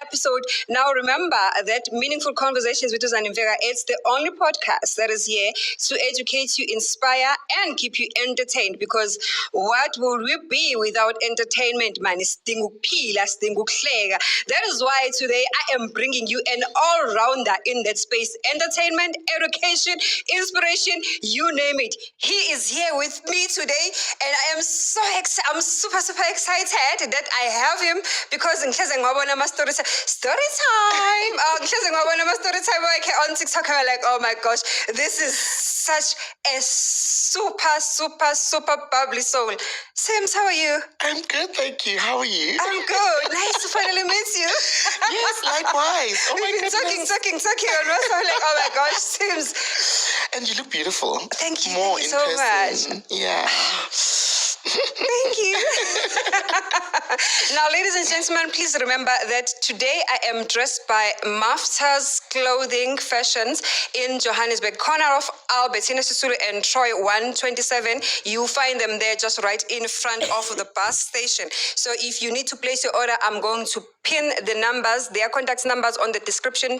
episode. Now remember that Meaningful Conversations with Uzani Mvega, it's the only podcast that is here to educate you, inspire, and keep you entertained. Because what would we be without entertainment, man? That is why today I am bringing you an all-rounder in that space. Entertainment, education, inspiration, you name it. He is here with me today, and I am so excited. I'm super excited that I have him because in case I'm story time. Story time on TikTok. I'm like, oh my gosh, this is such a super bubbly soul. Sims, how are you? I'm good, thank you. How are you? I'm good. Nice to finally meet you. Yes, likewise. Oh my We've been goodness. talking, and I'm like, oh my gosh, Sims. And you look beautiful. Thank you. More Thank you in so person. much. Yeah. Thank you. Now, ladies and gentlemen, please remember that today I am dressed by Mafta's Clothing Fashions in Johannesburg, corner of Albertina Sisulu and Troy 127. You find them there just right in front of the bus station. So if you need to place your order, I'm going to pin the numbers, their contact numbers on the description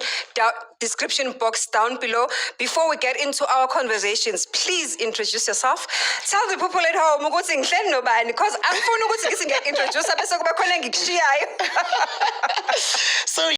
box down below. Before we get into our conversations, please introduce yourself. Tell the people at home ukuthi ngihleli nobani, because angifuni ukuthi ngithi ngiyaintroduce bese kuba khona engikushiyaya.